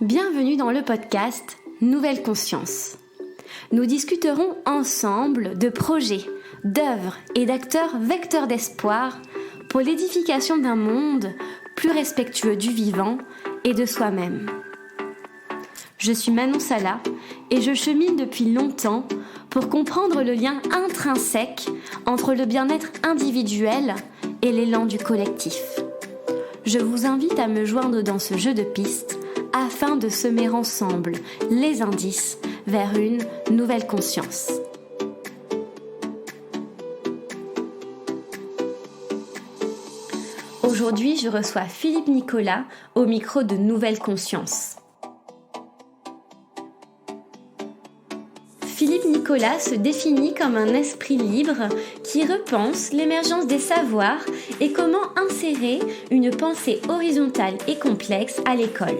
Bienvenue dans le podcast Nouvelle Conscience. Nous discuterons ensemble de projets, d'œuvres et d'acteurs vecteurs d'espoir pour l'édification d'un monde plus respectueux du vivant et de soi-même. Je suis Manon Sala et je chemine depuis longtemps pour comprendre le lien intrinsèque entre le bien-être individuel et l'élan du collectif. Je vous invite à me joindre dans ce jeu de pistes afin de semer ensemble les indices vers une nouvelle conscience. Aujourd'hui, je reçois Philippe Nicolas au micro de Nouvelle Conscience. Philippe Nicolas se définit comme un esprit libre qui repense l'émergence des savoirs et comment insérer une pensée horizontale et complexe à l'école.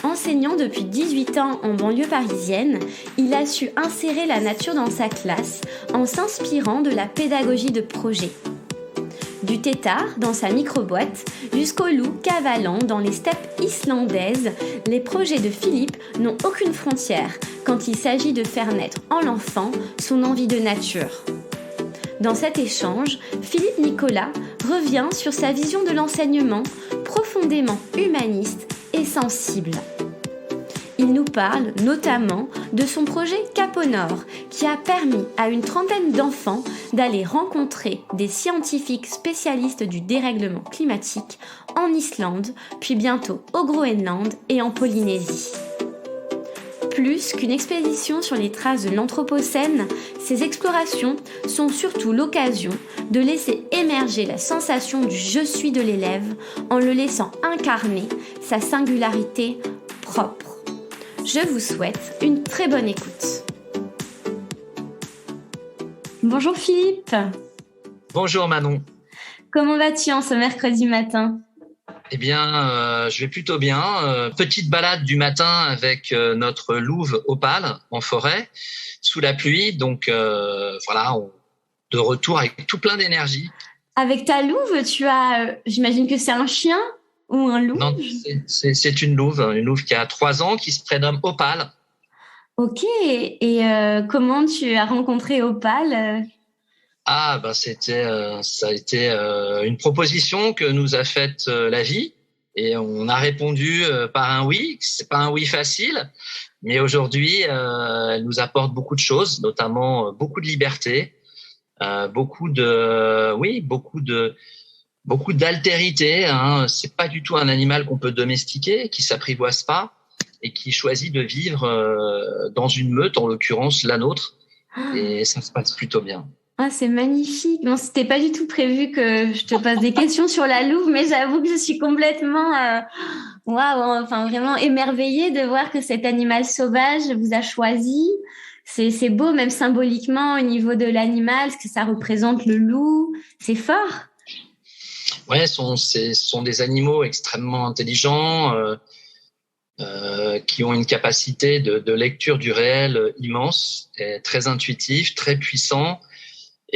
Enseignant depuis 18 ans en banlieue parisienne, il a su insérer la nature dans sa classe en s'inspirant de la pédagogie de projet. Du tétard dans sa microboîte jusqu'au loup cavalant dans les steppes islandaises, les projets de Philippe n'ont aucune frontière quand il s'agit de faire naître en l'enfant son envie de nature. Dans cet échange, Philippe Nicolas revient sur sa vision de l'enseignement profondément humaniste et sensible. Il nous parle notamment de son projet Cap au Nord, qui a permis à une trentaine d'enfants d'aller rencontrer des scientifiques spécialistes du dérèglement climatique en Islande, puis bientôt au Groenland et en Polynésie. Plus qu'une expédition sur les traces de l'Anthropocène, ces explorations sont surtout l'occasion de laisser émerger la sensation du « je suis » de l'élève en le laissant incarner sa singularité propre. Je vous souhaite une très bonne écoute. Bonjour Philippe. Bonjour Manon. Comment vas-tu en ce mercredi matin ? Eh bien, je vais plutôt bien. Petite balade du matin avec notre louve Opale en forêt, sous la pluie. Donc voilà, de retour avec tout plein d'énergie. Avec ta louve, tu as, j'imagine que c'est un chien ou un loup ? Non, c'est une louve qui a 3 ans, qui se prénomme Opale. Ok, et comment tu as rencontré Opale ? Ah, ben ça a été une proposition que nous a faite la vie, et on a répondu par un oui. C'est pas un oui facile, mais aujourd'hui, elle nous apporte beaucoup de choses, notamment beaucoup de liberté, beaucoup d'altérité. Hein. C'est pas du tout un animal qu'on peut domestiquer, qui s'apprivoise pas et qui choisit de vivre dans une meute, en l'occurrence la nôtre, et ça se passe plutôt bien. Ah, c'est magnifique. Non, c'était pas du tout prévu que je te pose des questions sur la louve, mais j'avoue que je suis complètement, vraiment émerveillée de voir que cet animal sauvage vous a choisi. C'est beau, même symboliquement, au niveau de l'animal, ce que ça représente le loup. C'est fort. Ouais, ce sont des animaux extrêmement intelligents, qui ont une capacité de lecture du réel immense, et très intuitifs, très puissants,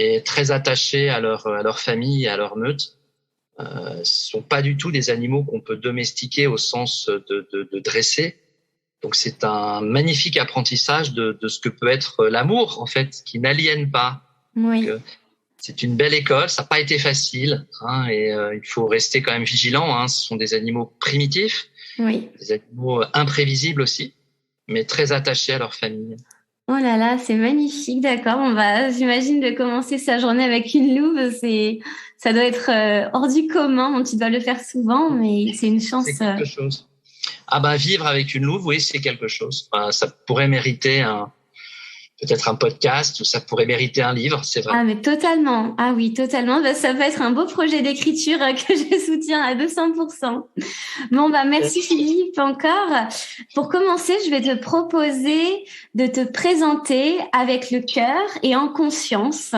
et très attachés à leur famille et à leur meute. Ce sont pas du tout des animaux qu'on peut domestiquer au sens de dresser. Donc c'est un magnifique apprentissage de ce que peut être l'amour, en fait, qui n'aliène pas. Oui. Donc, c'est une belle école, ça n'a pas été facile, hein, et il faut rester quand même vigilant. Hein. Ce sont des animaux primitifs, oui. Des animaux imprévisibles aussi, mais très attachés à leur famille. Oh là là, c'est magnifique, d'accord. J'imagine de commencer sa journée avec une louve, ça doit être hors du commun. Bon, tu dois le faire souvent, mais c'est une chance. C'est quelque chose. Ah ben, vivre avec une louve, oui, c'est quelque chose. Ça pourrait mériter peut-être un podcast, ou ça pourrait mériter un livre, c'est vrai. Ah, mais totalement. Ah oui, totalement. Ça peut être un beau projet d'écriture que je soutiens à 200%. Bon, merci Philippe encore. Pour commencer, je vais te proposer de te présenter avec le cœur et en conscience.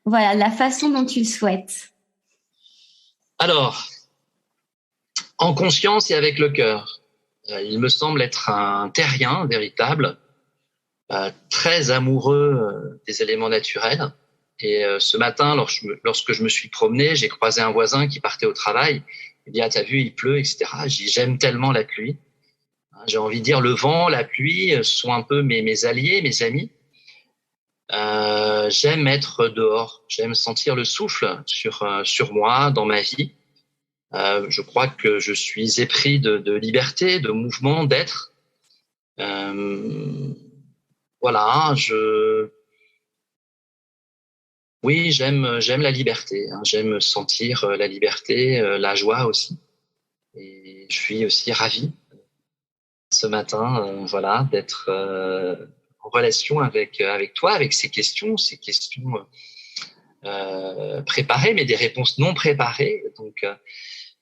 Voilà, la façon dont tu le souhaites. Alors, en conscience et avec le cœur. Il me semble être un terrien véritable, très amoureux des éléments naturels. Et ce matin, lorsque je me suis promené, j'ai croisé un voisin qui partait au travail Il dit, ah, t'as vu, il pleut, etc. Je dis, j'aime tellement la pluie. J'ai envie de dire, le vent, la pluie sont un peu mes alliés, mes amis. J'aime être dehors. J'aime sentir le souffle sur moi, dans ma vie. Je crois que je suis épris de liberté, de mouvement, d'être. Voilà, oui, j'aime la liberté. J'aime sentir la liberté, la joie aussi. Et je suis aussi ravi ce matin, voilà, d'être en relation avec toi, avec ces questions préparées, mais des réponses non préparées. Donc,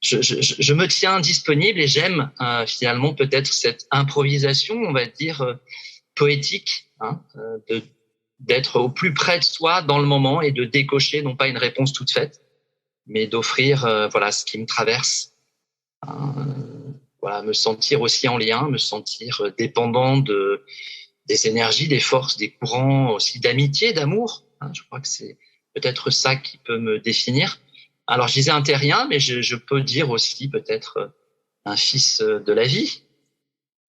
je me tiens disponible et j'aime finalement peut-être cette improvisation, on va dire poétique, d'être au plus près de soi dans le moment et de décocher non pas une réponse toute faite, mais d'offrir voilà ce qui me traverse. Voilà, me sentir aussi en lien, me sentir dépendant des énergies, des forces, des courants aussi d'amitié, d'amour. Je crois que c'est peut-être ça qui peut me définir. Alors, je disais un terrien, mais je peux dire aussi peut-être un fils de la vie.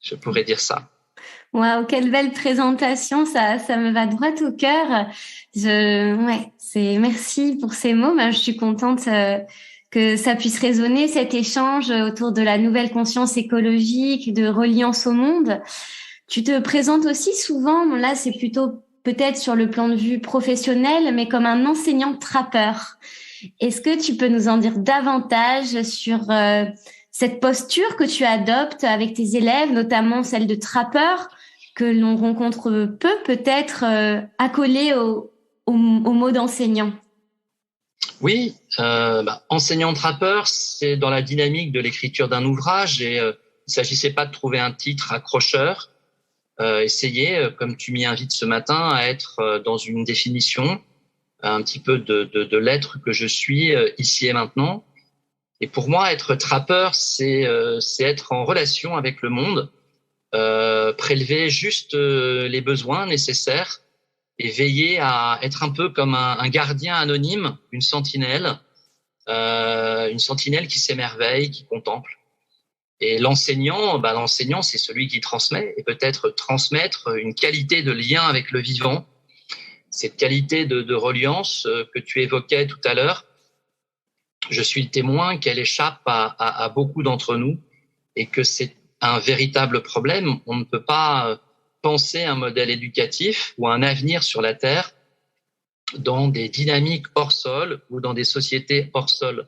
Je pourrais dire ça. Waouh, quelle belle présentation, ça me va droit au cœur. Merci pour ces mots. Je suis contente que ça puisse résonner, cet échange autour de la nouvelle conscience écologique, de reliance au monde. Tu te présentes aussi souvent, là c'est plutôt peut-être sur le plan de vue professionnel, mais comme un enseignant trappeur. Est-ce que tu peux nous en dire davantage sur cette posture que tu adoptes avec tes élèves, notamment celle de trappeur, que l'on rencontre peu peut-être accolée au mot d'enseignant? Oui, enseignant-trappeur, c'est dans la dynamique de l'écriture d'un ouvrage et il ne s'agissait pas de trouver un titre accrocheur. Essayer, comme tu m'y invites ce matin, à être dans une définition un petit peu de l'être que je suis ici et maintenant. Et pour moi, être trappeur, c'est être en relation avec le monde, prélever juste les besoins nécessaires et veiller à être un peu comme un gardien anonyme, une sentinelle qui s'émerveille, qui contemple. Et l'enseignant, c'est celui qui transmet et peut-être transmettre une qualité de lien avec le vivant, cette qualité de reliance que tu évoquais tout à l'heure. Je suis le témoin qu'elle échappe à beaucoup d'entre nous et que c'est un véritable problème. On ne peut pas penser un modèle éducatif ou un avenir sur la Terre dans des dynamiques hors sol ou dans des sociétés hors sol.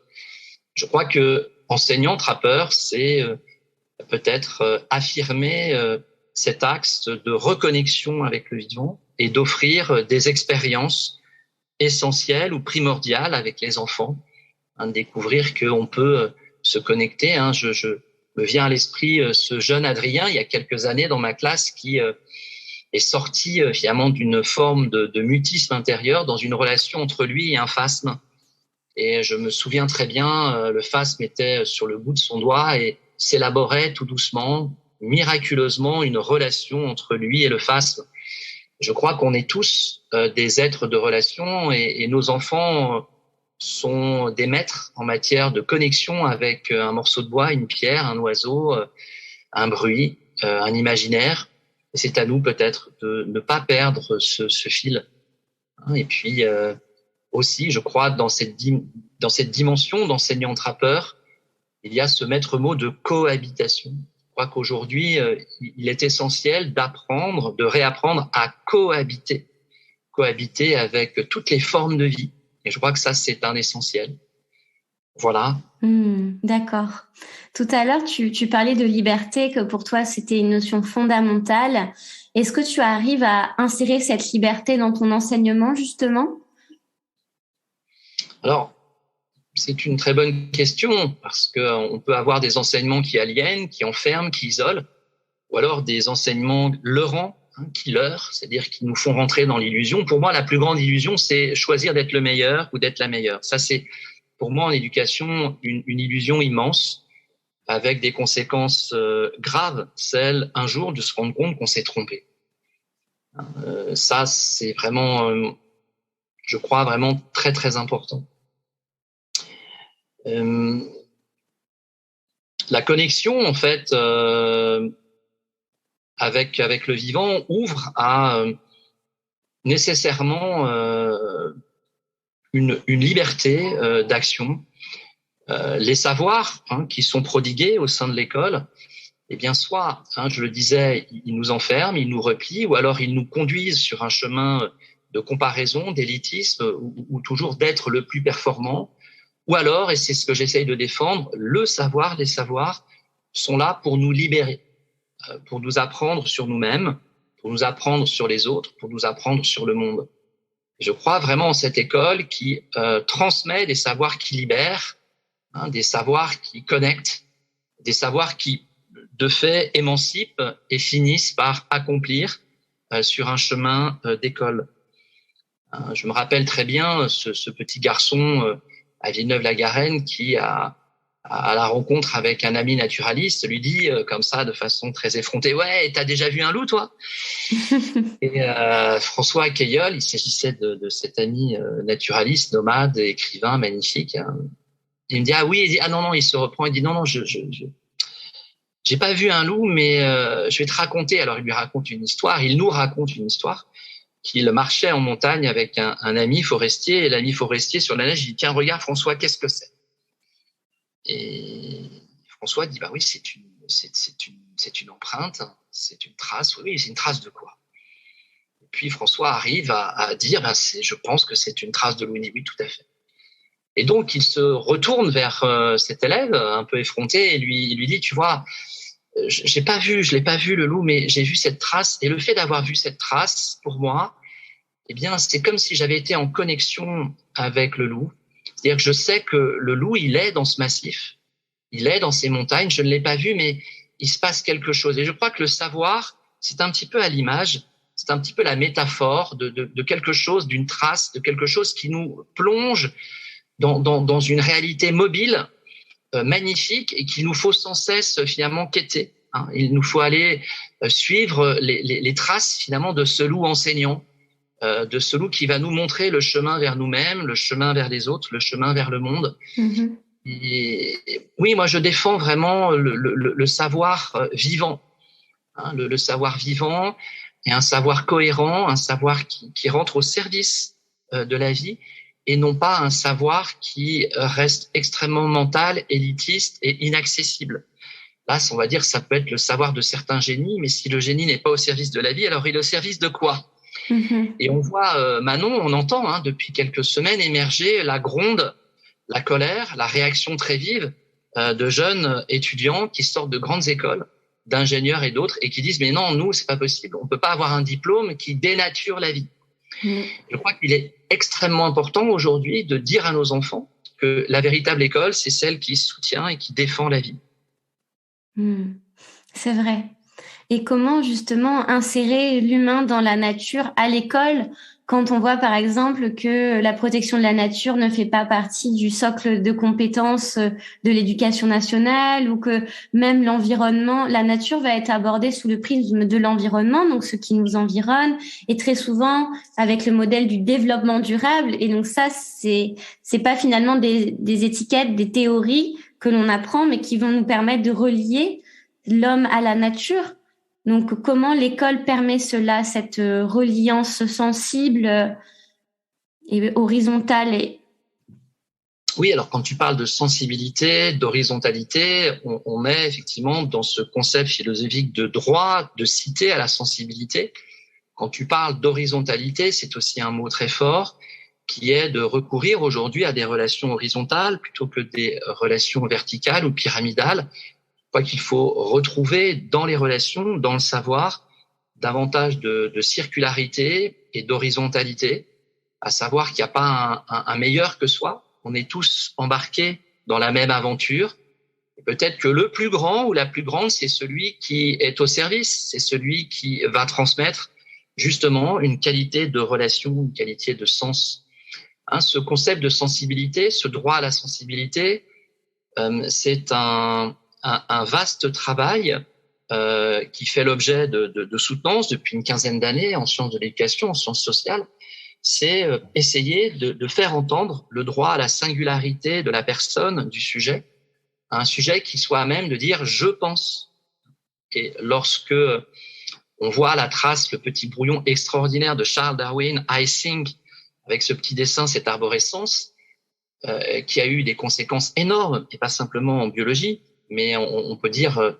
Je crois que enseignant trappeur, c'est peut-être affirmer cet axe de reconnexion avec le vivant et d'offrir des expériences essentielles ou primordiales avec les enfants, de découvrir qu'on peut se connecter. Je me viens à l'esprit ce jeune Adrien, il y a quelques années dans ma classe, qui est sorti finalement d'une forme de mutisme intérieur dans une relation entre lui et un phasme. Et je me souviens très bien, le phasme était sur le bout de son doigt et s'élaborait tout doucement, miraculeusement, une relation entre lui et le phasme. Je crois qu'on est tous des êtres de relation et nos enfants sont des maîtres en matière de connexion avec un morceau de bois, une pierre, un oiseau, un bruit, un imaginaire. Et c'est à nous peut-être de ne pas perdre ce fil. Et puis aussi, je crois, dans cette dimension d'enseignant-trappeur, il y a ce maître mot de cohabitation. Je crois qu'aujourd'hui, il est essentiel d'apprendre, de réapprendre à cohabiter avec toutes les formes de vie. Et je crois que ça, c'est un essentiel. Voilà. D'accord. Tout à l'heure, tu parlais de liberté, que pour toi, c'était une notion fondamentale. Est-ce que tu arrives à insérer cette liberté dans ton enseignement, justement? Alors, c'est une très bonne question parce qu'on peut avoir des enseignements qui aliènent, qui enferment, qui isolent, ou alors des enseignements leurrants, qui leurrent, c'est-à-dire qui nous font rentrer dans l'illusion. Pour moi, la plus grande illusion, c'est choisir d'être le meilleur ou d'être la meilleure. Ça, c'est pour moi en éducation une illusion immense avec des conséquences graves, celle un jour de se rendre compte qu'on s'est trompé. Ça, c'est vraiment, je crois, vraiment très, très important. la connexion, en fait, avec le vivant ouvre à nécessairement une liberté d'action. Les savoirs qui sont prodigués au sein de l'école, eh bien, soit, je le disais, ils nous enferment, ils nous replient, ou alors ils nous conduisent sur un chemin de comparaison, d'élitisme, ou toujours d'être le plus performant. Ou alors, et c'est ce que j'essaye de défendre, les savoirs sont là pour nous libérer, pour nous apprendre sur nous-mêmes, pour nous apprendre sur les autres, pour nous apprendre sur le monde. Je crois vraiment en cette école qui transmet des savoirs qui libèrent, des savoirs qui connectent, des savoirs qui, de fait, émancipent et finissent par accomplir sur un chemin d'école. Je me rappelle très bien ce petit garçon à Villeneuve-la-Garenne qui, à la rencontre avec un ami naturaliste, lui dit comme ça, de façon très effrontée, « Ouais, t'as déjà vu un loup, toi ?» Et François Cailleul, il s'agissait de cet ami naturaliste, nomade, écrivain, magnifique. Il me dit, ah oui, il dit, ah non, il se reprend, il dit, non, j'ai pas vu un loup, mais je vais te raconter. Alors il lui raconte une histoire, il nous raconte une histoire qu'il marchait en montagne avec un ami forestier, et l'ami forestier sur la neige, il dit, tiens, regarde François, qu'est-ce que c'est? Et François dit, bah oui, c'est une empreinte, c'est une trace. Oui, c'est une trace de quoi? Et puis François arrive à dire, je pense que c'est une trace de loup. Il dit, oui, tout à fait. Et donc, il se retourne vers cet élève un peu effronté et il lui dit, tu vois, je l'ai pas vu le loup, mais j'ai vu cette trace. Et le fait d'avoir vu cette trace, pour moi, eh bien, c'est comme si j'avais été en connexion avec le loup. C'est-à-dire que je sais que le loup, il est dans ce massif, il est dans ces montagnes. Je ne l'ai pas vu, mais il se passe quelque chose. Et je crois que le savoir, c'est un petit peu à l'image, c'est un petit peu la métaphore de quelque chose, d'une trace, de quelque chose qui nous plonge dans une réalité mobile, magnifique, et qu'il nous faut sans cesse finalement quêter. Il nous faut aller suivre les traces finalement de ce loup enseignant, de ce loup qui va nous montrer le chemin vers nous-mêmes, le chemin vers les autres, le chemin vers le monde. Mm-hmm. Et oui, moi je défends vraiment le savoir vivant, le savoir vivant, et un savoir cohérent, un savoir qui rentre au service de la vie, et non pas un savoir qui reste extrêmement mental, élitiste et inaccessible. Là, on va dire, ça peut être le savoir de certains génies, mais si le génie n'est pas au service de la vie, alors il est au service de quoi? Mm-hmm. Et on voit, Manon, on entend depuis quelques semaines émerger la gronde, la colère, la réaction très vive de jeunes étudiants qui sortent de grandes écoles, d'ingénieurs et d'autres, et qui disent, mais non, nous, c'est pas possible, on peut pas avoir un diplôme qui dénature la vie. Je crois qu'il est extrêmement important aujourd'hui de dire à nos enfants que la véritable école, c'est celle qui soutient et qui défend la vie. C'est vrai. Et comment justement insérer l'humain dans la nature à l'école quand on voit par exemple que la protection de la nature ne fait pas partie du socle de compétences de l'éducation nationale, ou que même l'environnement, la nature va être abordée sous le prisme de l'environnement, donc ce qui nous environne, et très souvent avec le modèle du développement durable. Et donc ça, c'est pas finalement des étiquettes, des théories que l'on apprend, mais qui vont nous permettre de relier l'homme à la nature. Donc, comment l'école permet cela, cette reliance sensible et horizontale Oui, alors quand tu parles de sensibilité, d'horizontalité, on est effectivement dans ce concept philosophique de droit, de cité à la sensibilité. Quand tu parles d'horizontalité, c'est aussi un mot très fort qui est de recourir aujourd'hui à des relations horizontales plutôt que des relations verticales ou pyramidales. Je crois qu'il faut retrouver dans les relations, dans le savoir, davantage de circularité et d'horizontalité, à savoir qu'il n'y a pas un meilleur que soi. On est tous embarqués dans la même aventure. Et peut-être que le plus grand ou la plus grande, c'est celui qui est au service, c'est celui qui va transmettre justement une qualité de relation, une qualité de sens. Ce concept de sensibilité, ce droit à la sensibilité, c'est un vaste travail qui fait l'objet de soutenance depuis une quinzaine d'années en sciences de l'éducation, en sciences sociales. C'est essayer de faire entendre le droit à la singularité de la personne, du sujet, un sujet qui soit à même de dire « je pense ». Et lorsque on voit la trace, le petit brouillon extraordinaire de Charles Darwin, I think, avec ce petit dessin, cette arborescence, qui a eu des conséquences énormes, et pas simplement en biologie, mais on peut dire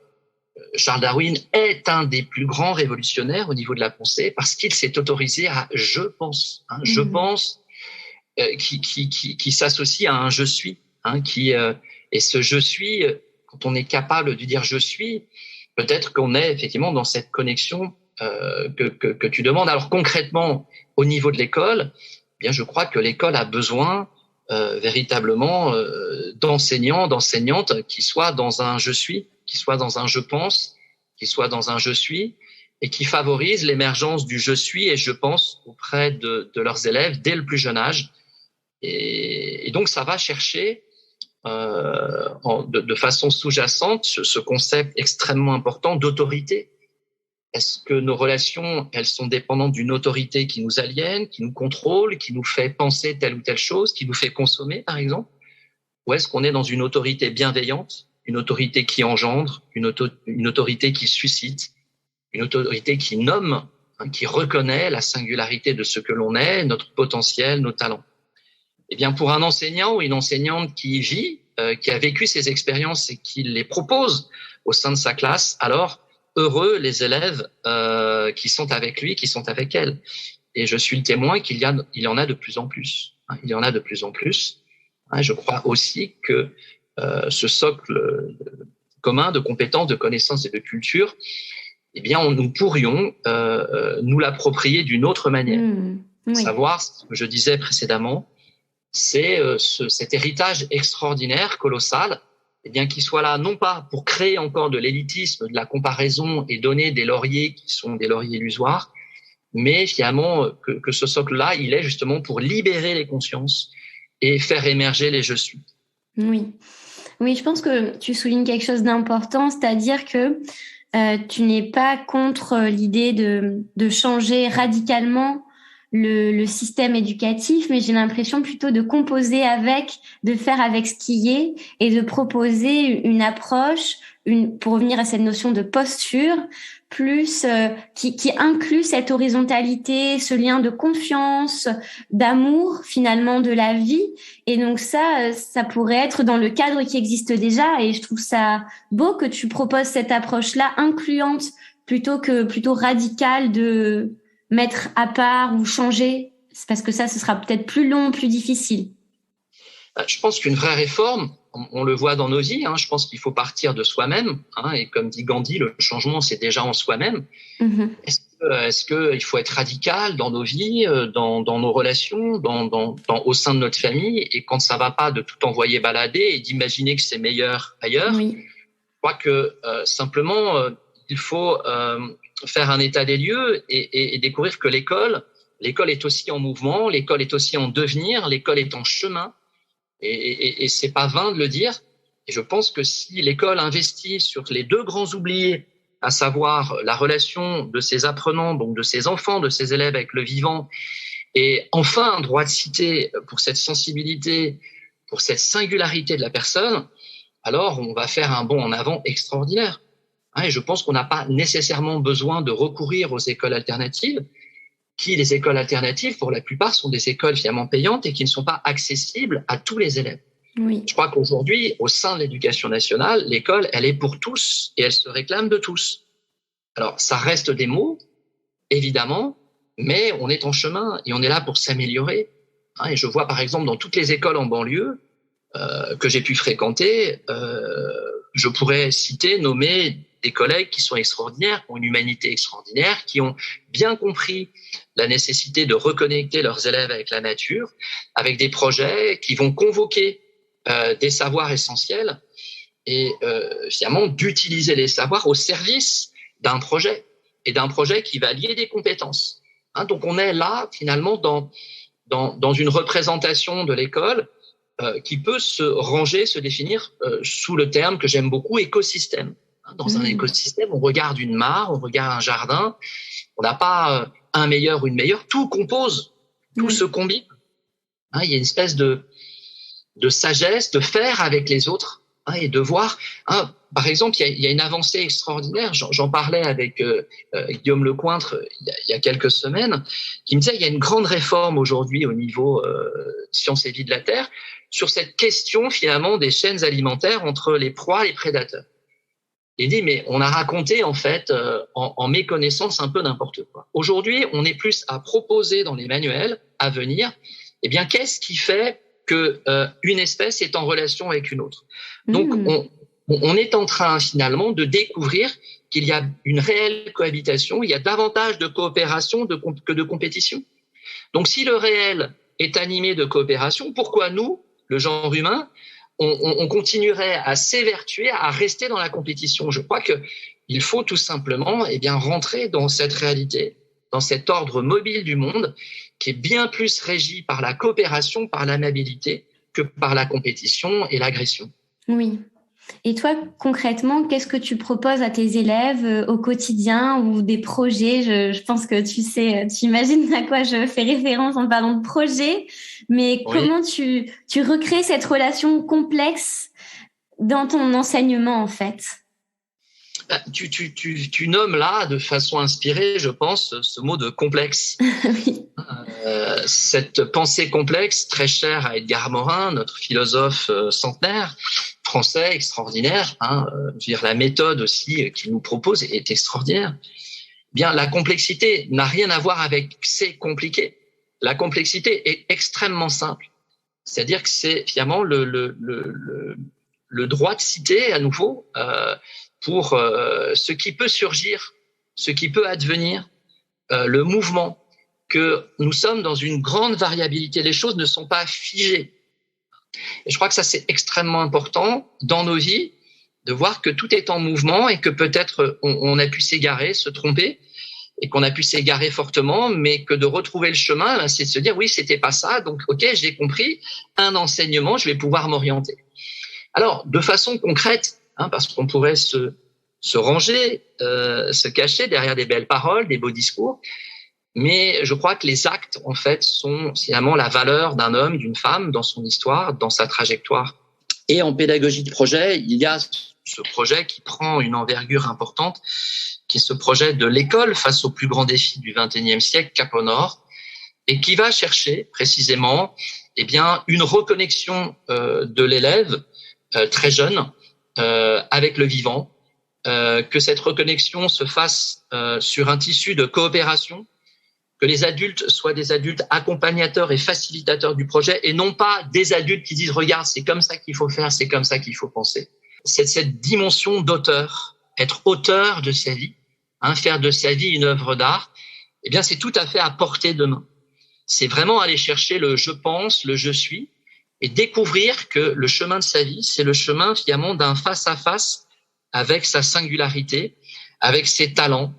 Charles Darwin est un des plus grands révolutionnaires au niveau de la pensée parce qu'il s'est autorisé à « je pense ». Je pense qui s'associe à un « je suis ». Et ce « je suis », quand on est capable de dire « je suis », peut-être qu'on est effectivement dans cette connexion que tu demandes. Alors concrètement, au niveau de l'école, eh bien je crois que l'école a besoin véritablement d'enseignants, d'enseignantes qui soient dans un « je suis », qui soient dans un « je pense », qui soient dans un « je suis », et qui favorisent l'émergence du « je suis » et « je pense » auprès de leurs élèves dès le plus jeune âge. Et donc ça va chercher de façon sous-jacente ce concept extrêmement important d'autorité. Est-ce que nos relations, elles sont dépendantes d'une autorité qui nous aliène, qui nous contrôle, qui nous fait penser telle ou telle chose, qui nous fait consommer, par exemple? Ou est-ce qu'on est dans une autorité bienveillante, une autorité qui engendre, une autorité qui suscite, une autorité qui nomme, qui reconnaît la singularité de ce que l'on est, notre potentiel, nos talents? Eh bien, pour un enseignant ou une enseignante qui vit, qui a vécu ces expériences et qui les propose au sein de sa classe, alors heureux les élèves qui sont avec lui, qui sont avec elle. Et je suis le témoin qu'il y en a de plus en plus. Il y en a de plus en plus. Je crois aussi que ce socle commun de compétences, de connaissances et de culture, eh bien, nous pourrions nous l'approprier d'une autre manière. Oui. Savoir, ce que je disais précédemment, c'est cet héritage extraordinaire, colossal, eh bien, qui soit là non pas pour créer encore de l'élitisme, de la comparaison et donner des lauriers qui sont des lauriers illusoires, mais finalement que ce socle-là, il est justement pour libérer les consciences et faire émerger les « je suis ». Oui, je pense que tu soulignes quelque chose d'important, c'est-à-dire que tu n'es pas contre l'idée de changer radicalement le système éducatif, mais j'ai l'impression plutôt de composer avec, de faire avec ce qui est et de proposer une approche, pour revenir à cette notion de posture, plus qui inclut cette horizontalité, ce lien de confiance, d'amour finalement de la vie. Et donc ça pourrait être dans le cadre qui existe déjà. Et je trouve ça beau que tu proposes cette approche-là incluante plutôt radicale de mettre à part ou changer, c'est parce que ça, ce sera peut-être plus long, plus difficile. Je pense qu'une vraie réforme, on le voit dans nos vies, je pense qu'il faut partir de soi-même, et comme dit Gandhi, le changement, c'est déjà en soi-même. Mm-hmm. Est-ce qu'il faut être radical dans nos vies, dans nos relations, au sein de notre famille, et quand ça va pas, de tout envoyer balader et d'imaginer que c'est meilleur ailleurs? Oui. Je crois que simplement, il faut faire un état des lieux et découvrir que l'école est aussi en mouvement, l'école est aussi en devenir, l'école est en chemin. Et c'est pas vain de le dire. Et je pense que si l'école investit sur les deux grands oubliés, à savoir la relation de ses apprenants, donc de ses enfants, de ses élèves avec le vivant, et enfin un droit de cité pour cette sensibilité, pour cette singularité de la personne, alors on va faire un bond en avant extraordinaire. Et je pense qu'on n'a pas nécessairement besoin de recourir aux écoles alternatives, les écoles alternatives, pour la plupart, sont des écoles finalement payantes et qui ne sont pas accessibles à tous les élèves. Oui. Je crois qu'aujourd'hui, au sein de l'éducation nationale, l'école, elle est pour tous et elle se réclame de tous. Alors, ça reste des mots, évidemment, mais on est en chemin et on est là pour s'améliorer. Et je vois, par exemple, dans toutes les écoles en banlieue que j'ai pu fréquenter, je pourrais nommer des collègues qui sont extraordinaires, qui ont une humanité extraordinaire, qui ont bien compris la nécessité de reconnecter leurs élèves avec la nature, avec des projets qui vont convoquer des savoirs essentiels et finalement d'utiliser les savoirs au service d'un projet et d'un projet qui va lier des compétences. Donc on est là finalement dans une représentation de l'école qui peut se définir sous le terme que j'aime beaucoup, écosystème. Dans un écosystème, on regarde une mare, on regarde un jardin, on n'a pas un meilleur ou une meilleure, tout compose, tout se combine. Il y a une espèce de sagesse de faire avec les autres, et de voir, par exemple, il y a une avancée extraordinaire. J'en parlais avec Guillaume Lecointre il y a quelques semaines, qui me disait il y a une grande réforme aujourd'hui au niveau sciences et vie de la Terre sur cette question finalement des chaînes alimentaires entre les proies et les prédateurs. Il dit mais on a raconté en fait en méconnaissance un peu n'importe quoi. Aujourd'hui, on est plus à proposer dans les manuels à venir, qu'est-ce qui fait que une espèce est en relation avec une autre. Donc on est en train finalement de découvrir qu'il y a une réelle cohabitation, il y a davantage de coopération que de compétition. Donc si le réel est animé de coopération, pourquoi nous, le genre humain, on continuerait à s'évertuer, à rester dans la compétition? Je crois que il faut tout simplement rentrer dans cette réalité, dans cet ordre mobile du monde qui est bien plus régi par la coopération, par l'amabilité, que par la compétition et l'agression. Oui. Et toi, concrètement, qu'est-ce que tu proposes à tes élèves au quotidien ou des projets? Je pense que tu imagines à quoi je fais référence en parlant de projet, mais oui. Comment tu recrées cette relation complexe dans ton enseignement, en fait? Tu nommes là, de façon inspirée, je pense, ce mot de complexe. Oui. Cette pensée complexe, très chère à Edgar Morin, notre philosophe centenaire, français extraordinaire, la méthode aussi qu'il nous propose est extraordinaire. La complexité n'a rien à voir avec c'est compliqué. La complexité est extrêmement simple. C'est-à-dire que c'est finalement le droit de citer à nouveau pour ce qui peut surgir, ce qui peut advenir, le mouvement, que nous sommes dans une grande variabilité. Les choses ne sont pas figées. Et je crois que ça, c'est extrêmement important dans nos vies, de voir que tout est en mouvement et que peut-être on a pu s'égarer, se tromper, et qu'on a pu s'égarer fortement, mais que de retrouver le chemin, c'est de se dire, oui, c'était pas ça, donc ok, j'ai compris, un enseignement, je vais pouvoir m'orienter. Alors, de façon concrète, parce qu'on pourrait se ranger, se cacher derrière des belles paroles, des beaux discours, mais je crois que les actes, en fait, sont finalement la valeur d'un homme, d'une femme dans son histoire, dans sa trajectoire. Et en pédagogie de projet, il y a ce projet qui prend une envergure importante, qui est ce projet de l'école face aux plus grands défis du XXIe siècle, Cap au Nord, et qui va chercher précisément une reconnexion de l'élève très jeune avec le vivant, que cette reconnexion se fasse sur un tissu de coopération, que les adultes soient des adultes accompagnateurs et facilitateurs du projet et non pas des adultes qui disent « Regarde, c'est comme ça qu'il faut faire, c'est comme ça qu'il faut penser ». C'est cette dimension d'auteur, être auteur de sa vie, faire de sa vie une œuvre d'art, c'est tout à fait à portée de main. C'est vraiment aller chercher le « je pense », le « je suis » et découvrir que le chemin de sa vie, c'est le chemin finalement d'un face-à-face avec sa singularité, avec ses talents,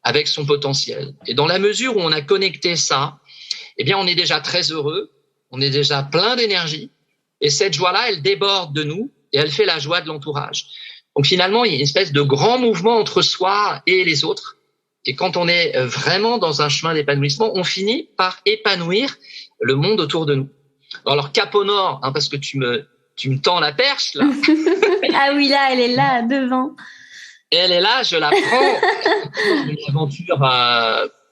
avec son potentiel. Et dans la mesure où on a connecté ça, on est déjà très heureux, on est déjà plein d'énergie, et cette joie-là, elle déborde de nous, et elle fait la joie de l'entourage. Donc finalement, il y a une espèce de grand mouvement entre soi et les autres, et quand on est vraiment dans un chemin d'épanouissement, on finit par épanouir le monde autour de nous. Alors Cap au Nord, parce que tu me tends la perche, là. Ah oui, là, elle est là, devant. Elle est là, je la prends.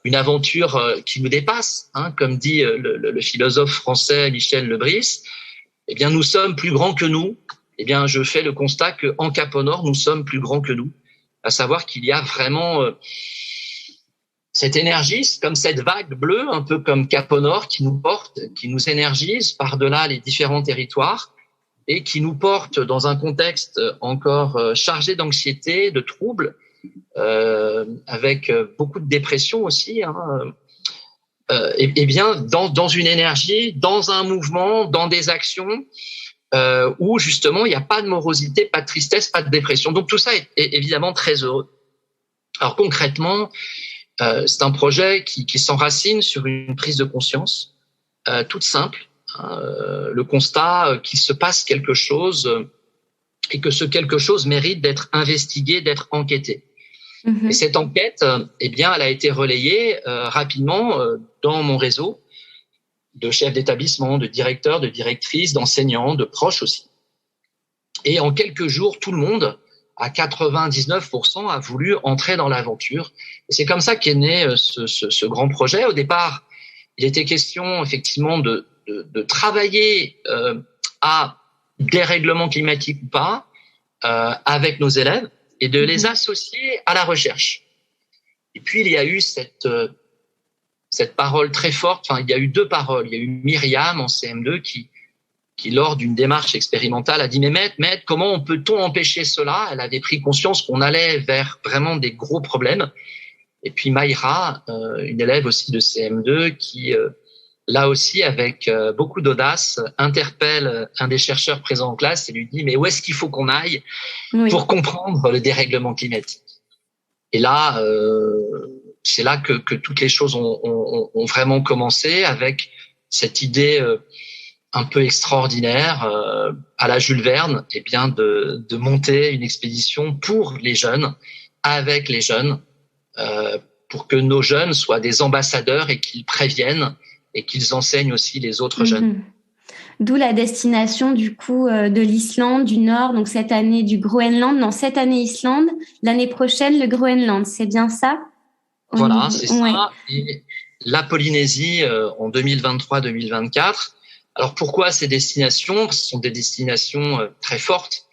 Une aventure qui nous dépasse, comme dit le philosophe français Michel Lebris. Nous sommes plus grands que nous. Je fais le constat qu'en Cap au Nord, nous sommes plus grands que nous. À savoir qu'il y a vraiment cette énergie, comme cette vague bleue, un peu comme Cap au Nord, qui nous porte, qui nous énergise par-delà les différents territoires, et qui nous porte dans un contexte encore chargé d'anxiété, de troubles, avec beaucoup de dépression aussi, dans une énergie, dans un mouvement, dans des actions où justement il n'y a pas de morosité, pas de tristesse, pas de dépression. Donc tout ça est évidemment très heureux. Alors concrètement, c'est un projet qui s'enracine sur une prise de conscience toute simple. Le constat qu'il se passe quelque chose et que ce quelque chose mérite d'être investigué, d'être enquêté. Mmh. Et cette enquête, elle a été relayée rapidement dans mon réseau de chefs d'établissement, de directeurs, de directrices, d'enseignants, de proches aussi. Et en quelques jours, tout le monde, à 99%, a voulu entrer dans l'aventure. Et c'est comme ça qu'est né ce grand projet. Au départ, il était question effectivement de travailler à dérèglement climatique ou pas avec nos élèves et de les associer à la recherche. Et puis il y a eu cette parole très forte. Enfin, il y a eu deux paroles. Il y a eu Myriam en CM2 qui lors d'une démarche expérimentale a dit mais maître, comment peut-on empêcher cela? Elle avait pris conscience qu'on allait vers vraiment des gros problèmes. Et puis Maïra, une élève aussi de CM2 qui là aussi, avec beaucoup d'audace, interpelle un des chercheurs présents en classe et lui dit « Mais où est-ce qu'il faut qu'on aille pour comprendre le dérèglement climatique ?» Et là, c'est là que toutes les choses ont vraiment commencé avec cette idée un peu extraordinaire à la Jules Verne, eh bien de monter une expédition pour les jeunes, avec les jeunes, pour que nos jeunes soient des ambassadeurs et qu'ils préviennent et qu'ils enseignent aussi les autres jeunes. D'où la destination du coup de l'Islande, du Nord, donc cette année du Groenland, non, cette année Islande, l'année prochaine le Groenland, c'est bien ça? Voilà, c'est ça. Et la Polynésie en 2023-2024. Alors pourquoi ces destinations? Ce sont des destinations très fortes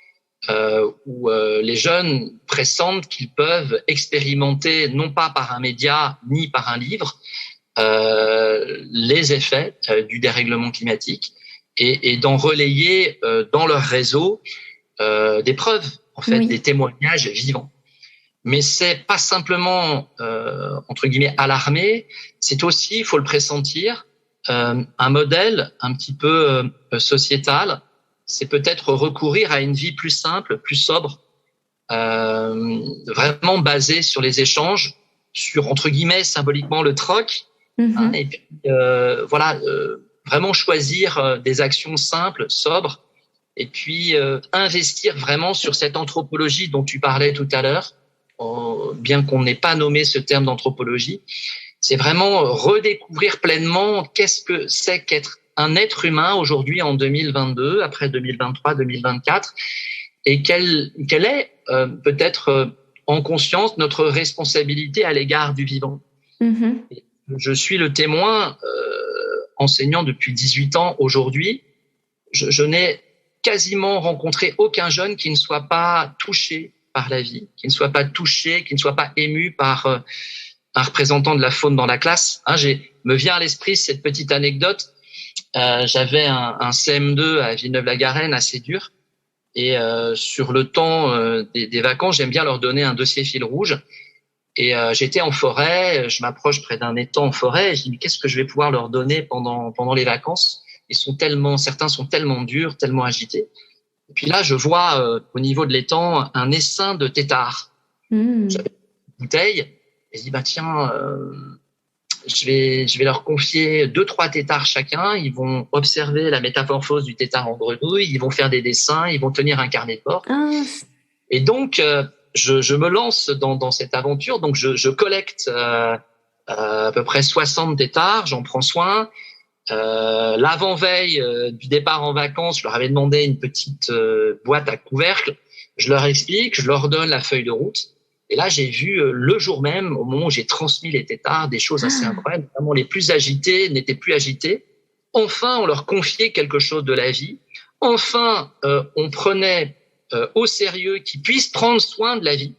où les jeunes pressentent qu'ils peuvent expérimenter, non pas par un média ni par un livre, les effets du dérèglement climatique et d'en relayer dans leur réseau des preuves, en fait, des témoignages vivants. Mais c'est pas simplement entre guillemets alarmer, c'est aussi, il faut le pressentir, un modèle un petit peu sociétal. C'est peut-être recourir à une vie plus simple, plus sobre, vraiment basée sur les échanges, sur entre guillemets symboliquement le troc. Hein, et puis vraiment choisir des actions simples, sobres, et puis investir vraiment sur cette anthropologie dont tu parlais tout à l'heure, bien qu'on n'ait pas nommé ce terme d'anthropologie. C'est vraiment redécouvrir pleinement qu'est-ce que c'est qu'être un être humain aujourd'hui en 2022, après 2023, 2024, et quelle est peut-être en conscience notre responsabilité à l'égard du vivant. Je suis le témoin, enseignant depuis 18 ans aujourd'hui. Je n'ai quasiment rencontré aucun jeune qui ne soit pas touché par la vie, qui ne soit pas touché, qui ne soit pas ému par un représentant de la faune dans la classe. Me vient à l'esprit cette petite anecdote. J'avais un CM2 à Villeneuve-la-Garenne assez dur. Et sur le temps des vacances, j'aime bien leur donner un dossier fil rouge. Et j'étais en forêt, je m'approche près d'un étang en forêt, et je dis mais qu'est-ce que je vais pouvoir leur donner pendant les vacances? Certains sont tellement durs, tellement agités. Et puis là, je vois au niveau de l'étang un essaim de têtards. J'avais une bouteille, et je dis tiens, je vais leur confier 2-3 têtards chacun. Ils vont observer la métamorphose du têtard en grenouille, ils vont faire des dessins, ils vont tenir un carnet de bord. Et donc je me lance dans cette aventure. Donc, je collecte à peu près 60 têtards, j'en prends soin. L'avant-veille du départ en vacances, je leur avais demandé une petite boîte à couvercle. Je leur explique, je leur donne la feuille de route. Et là, j'ai vu le jour même, au moment où j'ai transmis les têtards, des choses assez incroyables. Notamment les plus agités n'étaient plus agités. Enfin, on leur confiait quelque chose de la vie. Enfin, on prenait au sérieux, qui puisse prendre soin de la vie.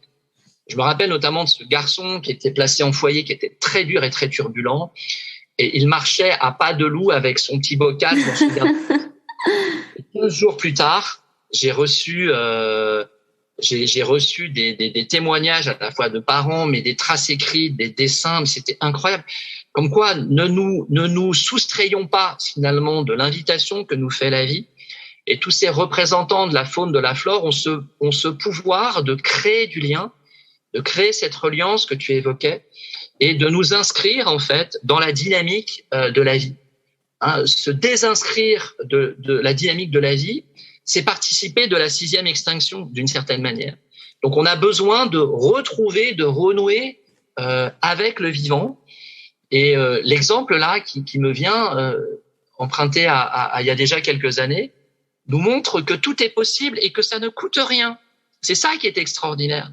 Je me rappelle notamment de ce garçon qui était placé en foyer, qui était très dur et très turbulent, et il marchait à pas de loup avec son petit bocal. Et 15 jours plus tard, j'ai reçu des témoignages à la fois de parents, mais des traces écrites, des dessins. C'était incroyable. Comme quoi, ne nous soustrayons pas finalement de l'invitation que nous fait la vie. Et tous ces représentants de la faune, de la flore ont ce pouvoir de créer du lien, de créer cette reliance que tu évoquais et de nous inscrire en fait dans la dynamique de la vie. Se désinscrire de la dynamique de la vie, c'est participer de la 6e extinction d'une certaine manière. Donc on a besoin de retrouver, de renouer avec le vivant. Et l'exemple là qui me vient, emprunté à il y a déjà quelques années, nous montre que tout est possible et que ça ne coûte rien. C'est ça qui est extraordinaire.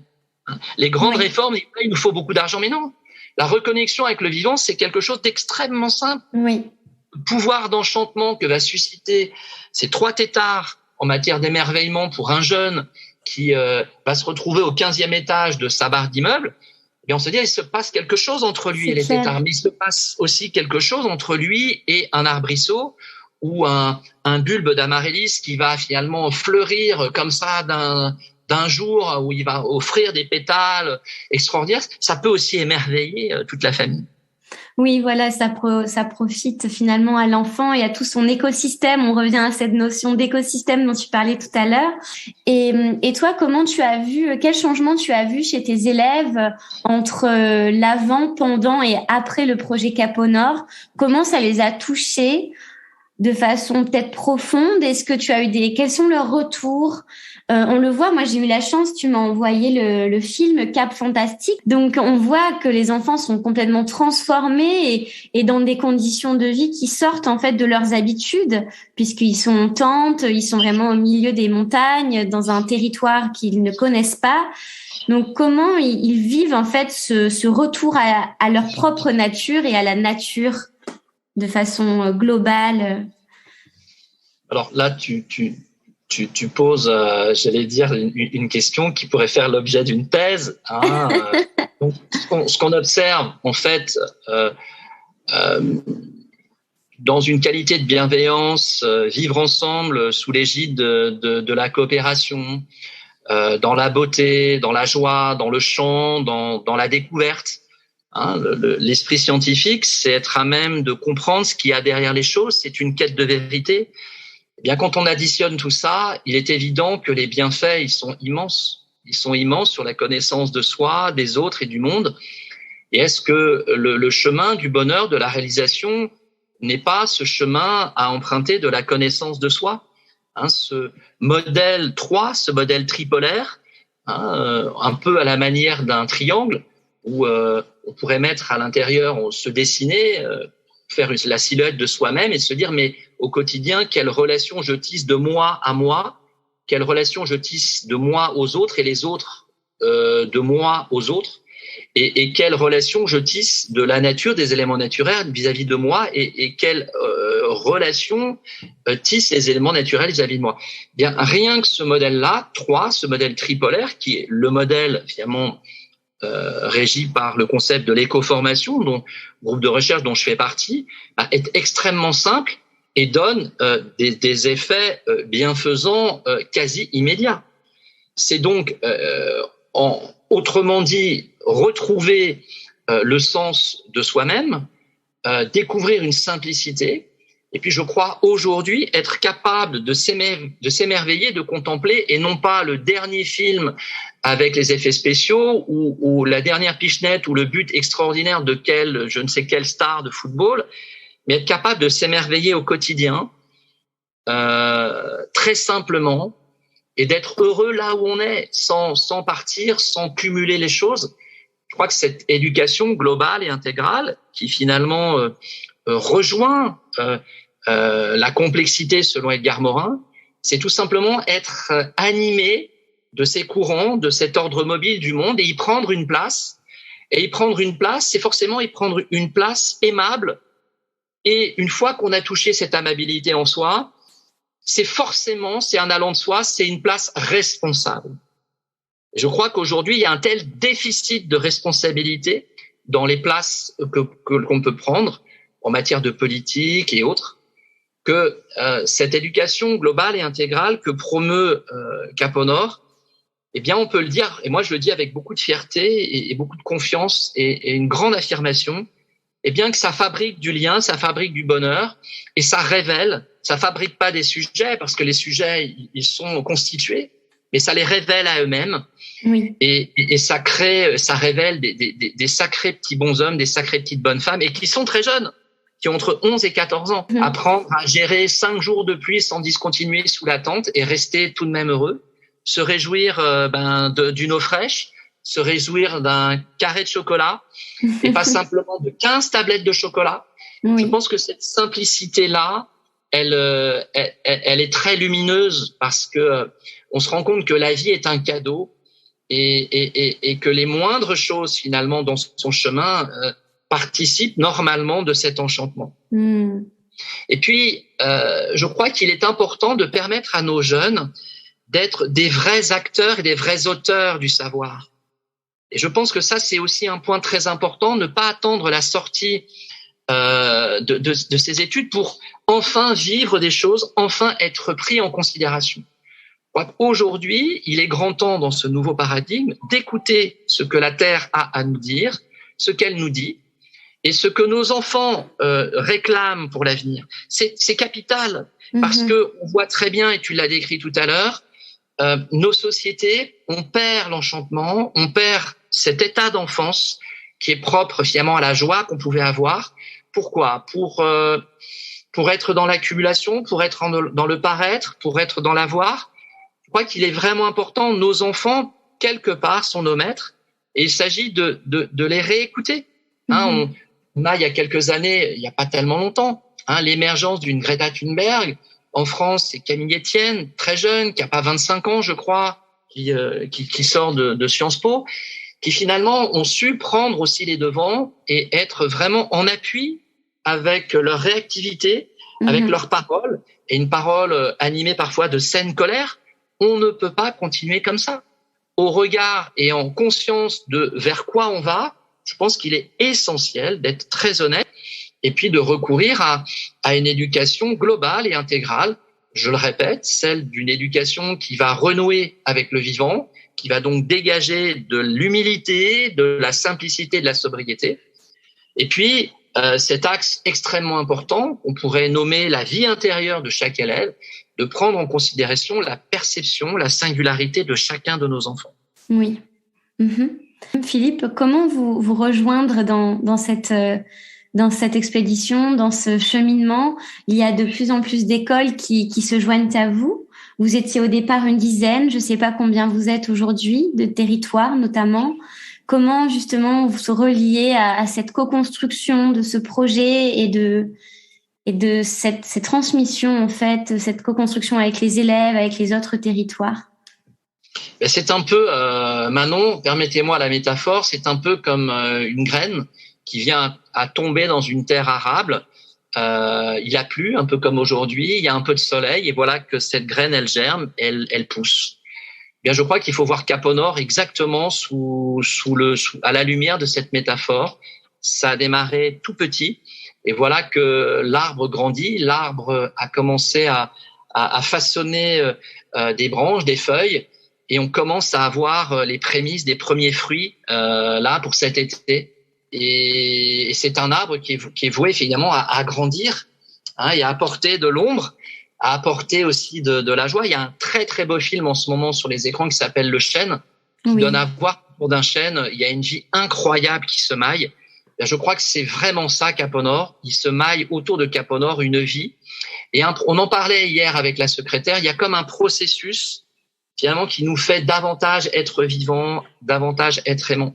Les grandes réformes, il nous faut beaucoup d'argent, mais non. La reconnexion avec le vivant, c'est quelque chose d'extrêmement simple. Oui. Le pouvoir d'enchantement que va susciter ces 3 têtards en matière d'émerveillement pour un jeune qui va se retrouver au 15e étage de sa barre d'immeuble, et on se dit, il se passe quelque chose entre lui et les têtards, mais il se passe aussi quelque chose entre lui et un arbrisseau ou un bulbe d'amaryllis qui va finalement fleurir comme ça d'un jour où il va offrir des pétales extraordinaires. Ça peut aussi émerveiller toute la famille. Oui, voilà, ça profite finalement à l'enfant et à tout son écosystème. On revient à cette notion d'écosystème dont tu parlais tout à l'heure. Et toi, quel changement tu as vu chez tes élèves entre l'avant, pendant et après le projet Cap au Nord? Comment ça les a touchés de façon peut-être profonde? Est-ce que tu as eu quels sont leurs retours? On le voit, moi j'ai eu la chance, tu m'as envoyé le film Cap Fantastique. Donc on voit que les enfants sont complètement transformés et dans des conditions de vie qui sortent en fait de leurs habitudes, puisqu'ils sont en tente, ils sont vraiment au milieu des montagnes, dans un territoire qu'ils ne connaissent pas. Donc comment ils vivent en fait ce retour à leur propre nature et à la nature de façon globale? Alors là, tu poses, j'allais dire, une question qui pourrait faire l'objet d'une thèse. Donc, ce qu'on observe, en fait, dans une qualité de bienveillance, vivre ensemble sous l'égide de la coopération, dans la beauté, dans la joie, dans le chant, dans la découverte. L'esprit scientifique, c'est être à même de comprendre ce qu'il y a derrière les choses. C'est une quête de vérité. Eh bien, quand on additionne tout ça, il est évident que les bienfaits, ils sont immenses. Ils sont immenses sur la connaissance de soi, des autres et du monde. Et est-ce que le chemin du bonheur, de la réalisation, n'est pas ce chemin à emprunter de la connaissance de soi? Ce modèle 3, ce modèle tripolaire, un peu à la manière d'un triangle, où on pourrait mettre à l'intérieur, se dessiner, faire la silhouette de soi-même et se dire, mais au quotidien, quelle relation je tisse de moi à moi, quelle relation je tisse de moi aux autres et les autres de moi aux autres, et quelle relation je tisse de la nature, des éléments naturels vis-à-vis de moi, et quelle relation tisse les éléments naturels vis-à-vis de moi. Bien, rien que ce modèle-là, 3, ce modèle tripolaire, qui est le modèle finalement régi par le concept de l'éco-formation, dont groupe de recherche dont je fais partie, est extrêmement simple et donne des effets bienfaisants quasi immédiats. C'est donc, autrement dit, retrouver le sens de soi-même, découvrir une simplicité, et puis je crois aujourd'hui être capable de s'émerveiller, de contempler, et non pas le dernier film avec les effets spéciaux ou la dernière pichenette ou le but extraordinaire de je ne sais quelle star de football, mais être capable de s'émerveiller au quotidien, très simplement, et d'être heureux là où on est, sans partir, sans cumuler les choses. Je crois que cette éducation globale et intégrale, qui finalement rejoint la complexité selon Edgar Morin, c'est tout simplement être animé de ces courants, de cet ordre mobile du monde, et y prendre une place. Et y prendre une place, c'est forcément y prendre une place aimable. Et une fois qu'on a touché cette amabilité en soi, c'est un allant de soi, c'est une place responsable. Je crois qu'aujourd'hui, il y a un tel déficit de responsabilité dans les places qu'on peut prendre en matière de politique et autres, que cette éducation globale et intégrale que promeut Cap au Nord, eh bien, on peut le dire, et moi je le dis avec beaucoup de fierté et beaucoup de confiance et une grande affirmation, eh bien que ça fabrique du lien, ça fabrique du bonheur, et ça révèle, ça fabrique pas des sujets, parce que les sujets, ils sont constitués, mais ça les révèle à eux-mêmes. Oui. Et ça révèle des sacrés petits bonshommes, des sacrées petites bonnes femmes, et qui sont très jeunes, qui ont entre 11 et 14 ans. Apprendre à gérer 5 jours de pluie sans discontinuer sous la tente et rester tout de même heureux, se réjouir d'une eau fraîche, se réjouir d'un carré de chocolat, et pas simplement de 15 tablettes de chocolat. Oui. Je pense que cette simplicité-là, elle est très lumineuse parce que on se rend compte que la vie est un cadeau et que les moindres choses finalement dans son chemin participent normalement de cet enchantement. Et puis, je crois qu'il est important de permettre à nos jeunes d'être des vrais acteurs et des vrais auteurs du savoir. Et je pense que ça, c'est aussi un point très important, ne pas attendre la sortie de ces études pour enfin vivre des choses, enfin être pris en considération. Je crois qu'aujourd'hui, il est grand temps dans ce nouveau paradigme d'écouter ce que la Terre a à nous dire, ce qu'elle nous dit, et ce que nos enfants réclament pour l'avenir. C'est capital, parce que on voit très bien, et tu l'as décrit tout à l'heure, nos sociétés, on perd l'enchantement, on perd cet état d'enfance qui est propre finalement à la joie qu'on pouvait avoir. Pourquoi ? Pour être dans l'accumulation, pour être dans le paraître, pour être dans l'avoir. Je crois qu'il est vraiment important. Nos enfants, quelque part, sont nos maîtres, et il s'agit de les réécouter. On a, il y a quelques années, il n'y a pas tellement longtemps, l'émergence d'une Greta Thunberg. En France, c'est Camille Etienne, très jeune, qui a pas 25 ans, je crois, qui sort de Sciences Po, qui finalement ont su prendre aussi les devants et être vraiment en appui avec leur réactivité, avec leurs paroles, et une parole animée parfois de saine colère. On ne peut pas continuer comme ça. Au regard et en conscience de vers quoi on va, je pense qu'il est essentiel d'être très honnête et puis de recourir à une éducation globale et intégrale. Je le répète, celle d'une éducation qui va renouer avec le vivant, qui va donc dégager de l'humilité, de la simplicité, de la sobriété. Et puis, cet axe extrêmement important, on pourrait nommer la vie intérieure de chaque élève, de prendre en considération la perception, la singularité de chacun de nos enfants. Oui. Philippe, comment vous rejoindre dans cette expédition, dans ce cheminement? Il y a de plus en plus d'écoles qui se joignent à vous. Vous étiez au départ une dizaine, je ne sais pas combien vous êtes aujourd'hui, de territoires notamment. Comment justement vous se reliez à cette co-construction de ce projet et de cette transmission, en fait, cette co-construction avec les élèves, avec les autres territoires? C'est un peu, Manon, permettez-moi la métaphore, c'est un peu comme une graine qui vient à tomber dans une terre arable. Il a plu, un peu comme aujourd'hui, il y a un peu de soleil, et voilà que cette graine, elle germe, elle pousse. Bien, je crois qu'il faut voir Cap au Nord exactement à la lumière de cette métaphore. Ça a démarré tout petit, et voilà que l'arbre grandit, l'arbre a commencé à façonner des branches, des feuilles, et on commence à avoir les prémices des premiers fruits là pour cet été. Et c'est un arbre qui est voué finalement à grandir, et à apporter de l'ombre, à apporter aussi de la joie. Il y a un très très beau film en ce moment sur les écrans qui s'appelle Le Chêne, qui donne à voir autour d'un chêne. Il y a une vie incroyable qui se maille. Je crois que c'est vraiment ça, Cap au Nord. Il se maille autour de Cap au Nord une vie. Et on en parlait hier avec la secrétaire. Il y a comme un processus finalement qui nous fait davantage être vivants, davantage être aimants.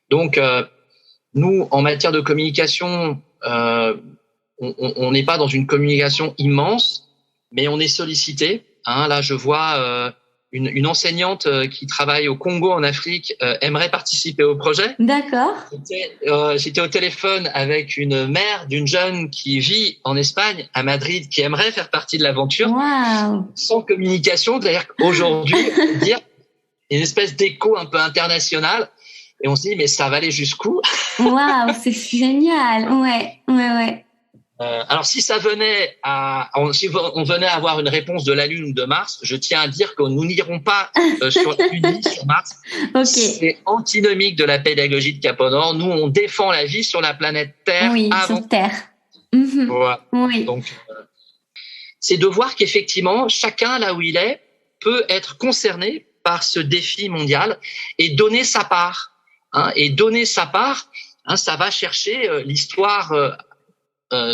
Donc nous, en matière de communication, on n'est pas dans une communication immense, mais on est sollicité. Là, je vois une enseignante qui travaille au Congo, en Afrique, aimerait participer au projet. D'accord. J'étais au téléphone avec une mère d'une jeune qui vit en Espagne, à Madrid, qui aimerait faire partie de l'aventure. Wow. Sans communication, c'est-à-dire qu'aujourd'hui, on peut dire une espèce d'écho un peu international. Et on se dit, mais ça va aller jusqu'où? Waouh, c'est génial. Ouais. Alors, si on venait à avoir une réponse de la Lune ou de Mars, je tiens à dire que nous n'irons pas sur Mars. Okay. C'est antinomique de la pédagogie de Cap au Nord. Nous, on défend la vie sur la planète Terre. Oui, sur Terre. Voilà. Oui. Donc, c'est de voir qu'effectivement, chacun, là où il est, peut être concerné par ce défi mondial et donner sa part. Et donner sa part, ça va chercher l'histoire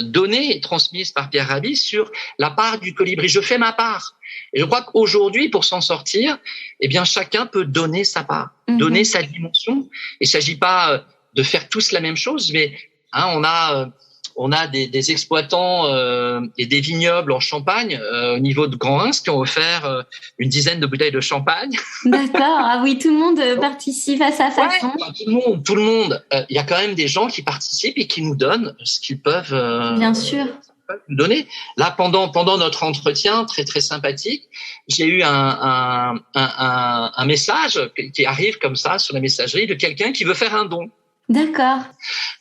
donnée et transmise par Pierre Rabhi sur la part du colibri. Je fais ma part. Et je crois qu'aujourd'hui, pour s'en sortir, eh bien, chacun peut donner sa part, donner sa dimension. Il ne s'agit pas de faire tous la même chose, mais on a on a des exploitants et des vignobles en Champagne au niveau de Grand Ins qui ont offert une dizaine de bouteilles de champagne. D'accord. Ah oui, tout le monde participe à sa façon. Ouais, tout le monde. Il y a quand même des gens qui participent et qui nous donnent ce qu'ils peuvent. Bien sûr. Nous donner. Là, pendant notre entretien très très sympathique, j'ai eu un message qui arrive comme ça sur la messagerie de quelqu'un qui veut faire un don. D'accord.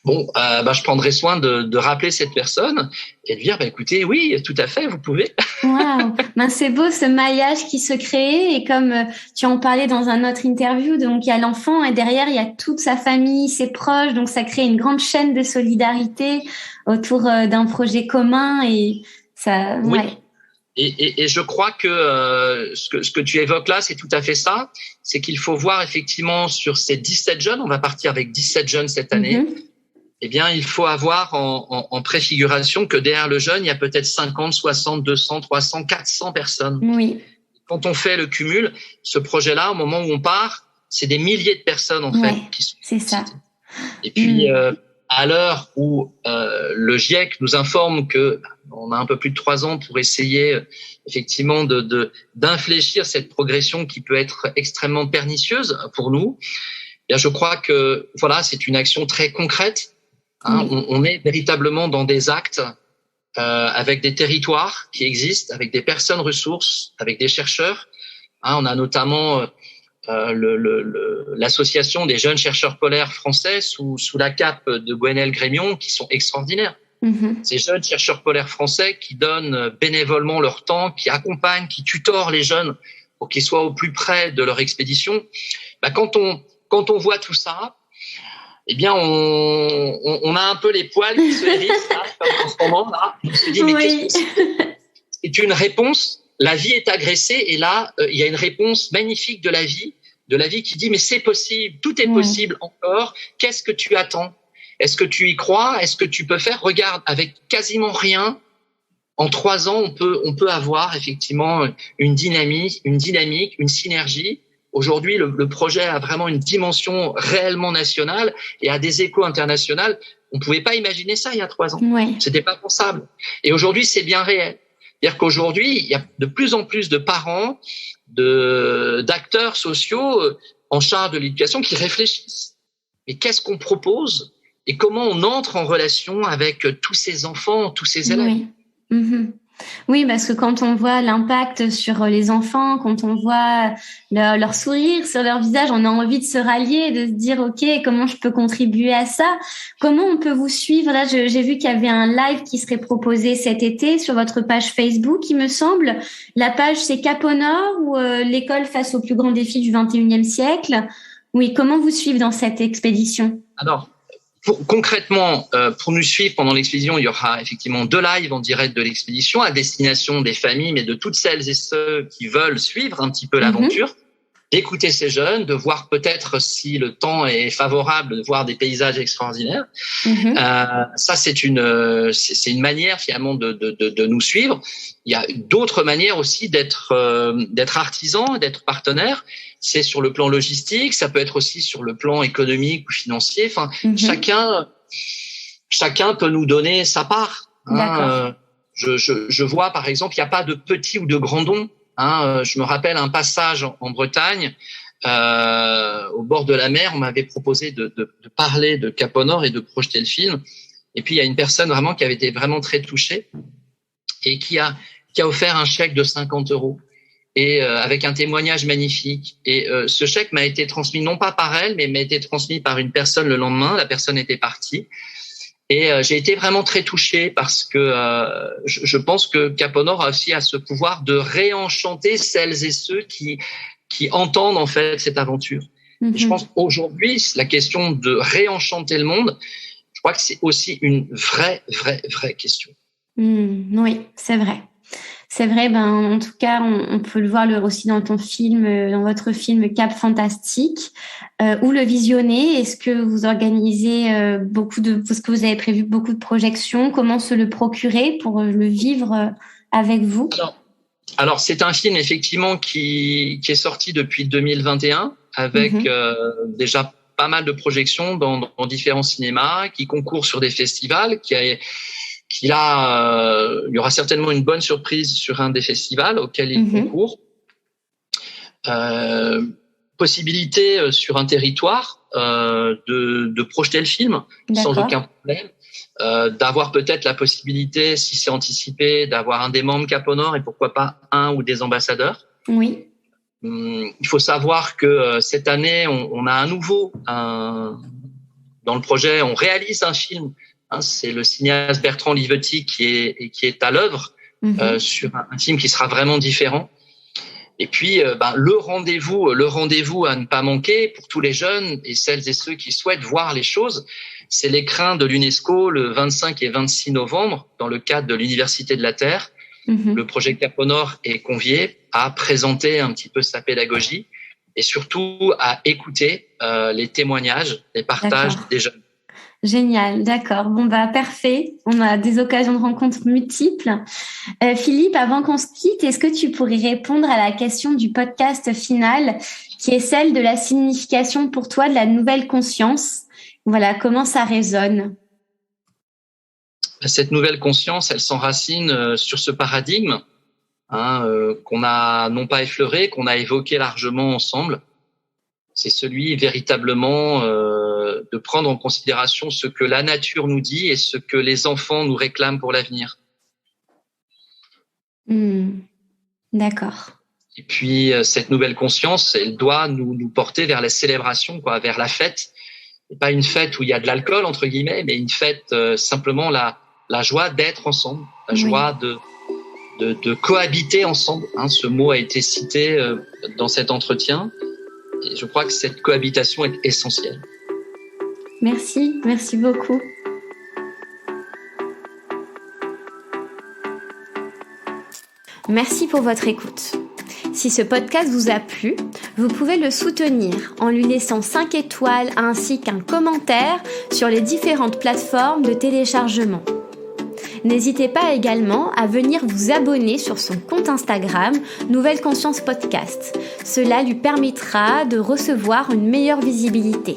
Bon, je prendrai soin de rappeler cette personne et de dire, écoutez, oui, tout à fait, vous pouvez. Waouh, c'est beau ce maillage qui se crée et comme tu en parlais dans un autre interview, donc il y a l'enfant et derrière il y a toute sa famille, ses proches, donc ça crée une grande chaîne de solidarité autour d'un projet commun et ça. Oui. Ouais. Et je crois que ce que tu évoques là, c'est tout à fait ça. C'est qu'il faut voir effectivement sur ces 17 jeunes, on va partir avec 17 jeunes cette année, eh bien, il faut avoir en préfiguration que derrière le jeune, il y a peut-être 50, 60, 200, 300, 400 personnes. Oui. Quand on fait le cumul, ce projet-là, au moment où on part, c'est des milliers de personnes en fait qui sont. C'est ça. Et puis, à l'heure où le GIEC nous informe que on a un peu plus de 3 ans pour essayer effectivement d'infléchir cette progression qui peut être extrêmement pernicieuse pour nous. Bien, je crois que voilà, c'est une action très concrète. Hein, on est véritablement dans des actes avec des territoires qui existent, avec des personnes ressources, avec des chercheurs. Hein, on a notamment l'association des jeunes chercheurs polaires français sous la cape de Gwenelle Grémion qui sont extraordinaires. Ces jeunes chercheurs polaires français qui donnent bénévolement leur temps, qui accompagnent, qui tutorent les jeunes pour qu'ils soient au plus près de leur expédition. Quand on voit tout ça, eh bien, on a un peu les poils qui se hérissent là, comme en ce moment là. On se dit, mais qu'est-ce que c'est une réponse. La vie est agressée et là, il y a une réponse magnifique de la vie qui dit, mais c'est possible, tout est possible encore. Qu'est-ce que tu attends? Est-ce que tu y crois? Est-ce que tu peux faire? Regarde, avec quasiment rien, en 3 ans, on peut avoir effectivement une dynamique, une synergie. Aujourd'hui, le projet a vraiment une dimension réellement nationale et a des échos internationaux. On pouvait pas imaginer ça il y a 3 ans. C'était pas pensable. Et aujourd'hui, c'est bien réel. C'est-à-dire qu'aujourd'hui, il y a de plus en plus de parents, d'acteurs sociaux en charge de l'éducation qui réfléchissent. Mais qu'est-ce qu'on propose et comment on entre en relation avec tous ces enfants, tous ces élèves? Oui, parce que quand on voit l'impact sur les enfants, quand on voit leur sourire sur leur visage, on a envie de se rallier, de se dire ok, comment je peux contribuer à ça? Comment on peut vous suivre? Là, j'ai vu qu'il y avait un live qui serait proposé cet été sur votre page Facebook, il me semble. La page c'est Cap au Nord ou l'école face aux plus grands défis du 21e siècle. Oui, comment vous suivre dans cette expédition? Alors, concrètement, pour nous suivre pendant l'expédition, il y aura effectivement 2 lives en direct de l'expédition à destination des familles, mais de toutes celles et ceux qui veulent suivre un petit peu l'aventure, d'écouter ces jeunes, de voir peut-être si le temps est favorable, de voir des paysages extraordinaires. Ça, c'est une manière finalement de nous suivre. Il y a d'autres manières aussi d'être artisan, d'être partenaire. C'est sur le plan logistique, ça peut être aussi sur le plan économique ou financier. Enfin, chacun peut nous donner sa part. Je vois par exemple, il n'y a pas de petits ou de grands dons. Je me rappelle un passage en Bretagne, au bord de la mer, on m'avait proposé de parler de Cap au Nord et de projeter le film. Et puis il y a une personne vraiment qui avait été vraiment très touchée et qui a offert un chèque de 50 € et avec un témoignage magnifique. Et ce chèque m'a été transmis non pas par elle, mais m'a été transmis par une personne le lendemain. La personne était partie. Et j'ai été vraiment très touché parce que je pense que Cap au Nord a aussi ce pouvoir de réenchanter celles et ceux qui entendent en fait cette aventure. Et je pense qu'aujourd'hui, la question de réenchanter le monde, je crois que c'est aussi une vraie question. Oui, c'est vrai. C'est vrai, en tout cas, on peut le voir aussi dans ton film, dans votre film Cap Fantastique, ou le visionner. Est-ce que vous organisez est-ce que vous avez prévu beaucoup de projections? Comment se le procurer pour le vivre avec vous? Alors c'est un film effectivement qui est sorti depuis 2021 avec déjà pas mal de projections dans différents cinémas, qui concourt sur des festivals, il y aura certainement une bonne surprise sur un des festivals auxquels il concourt. Possibilité sur un territoire de projeter le film sans aucun problème. D'avoir peut-être la possibilité, si c'est anticipé, d'avoir un des membres Cap au Nord et pourquoi pas un ou des ambassadeurs. Oui. Il faut savoir que cette année, on a à nouveau dans le projet, on réalise un film. C'est le cinéaste Bertrand Livetti qui est à l'œuvre sur un film qui sera vraiment différent. Et puis, le rendez-vous à ne pas manquer pour tous les jeunes et celles et ceux qui souhaitent voir les choses, c'est l'écrin de l'UNESCO le 25 et 26 novembre dans le cadre de l'Université de la Terre. Le projet Cap au Nord est convié à présenter un petit peu sa pédagogie et surtout à écouter les témoignages, les partages des jeunes. Génial, d'accord. Bon, parfait. On a des occasions de rencontres multiples. Philippe, avant qu'on se quitte, est-ce que tu pourrais répondre à la question du podcast final, qui est celle de la signification pour toi de la nouvelle conscience? Voilà, comment ça résonne? Cette nouvelle conscience, elle s'enracine sur ce paradigme qu'on a non pas effleuré, qu'on a évoqué largement ensemble. C'est celui véritablement de prendre en considération ce que la nature nous dit et ce que les enfants nous réclament pour l'avenir. D'accord. Et puis, cette nouvelle conscience, elle doit nous porter vers la célébration, vers la fête. Et pas une fête où il y a de l'alcool, entre guillemets, mais une fête simplement la joie d'être ensemble, la joie de cohabiter ensemble. Ce mot a été cité dans cet entretien. Et je crois que cette cohabitation est essentielle. Merci beaucoup. Merci pour votre écoute. Si ce podcast vous a plu, vous pouvez le soutenir en lui laissant 5 étoiles ainsi qu'un commentaire sur les différentes plateformes de téléchargement. N'hésitez pas également à venir vous abonner sur son compte Instagram Nouvelle Conscience Podcast. Cela lui permettra de recevoir une meilleure visibilité.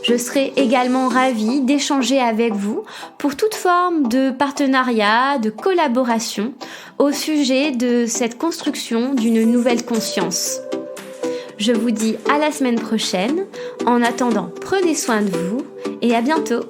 Je serai également ravie d'échanger avec vous pour toute forme de partenariat, de collaboration au sujet de cette construction d'une nouvelle conscience. Je vous dis à la semaine prochaine. En attendant, prenez soin de vous et à bientôt.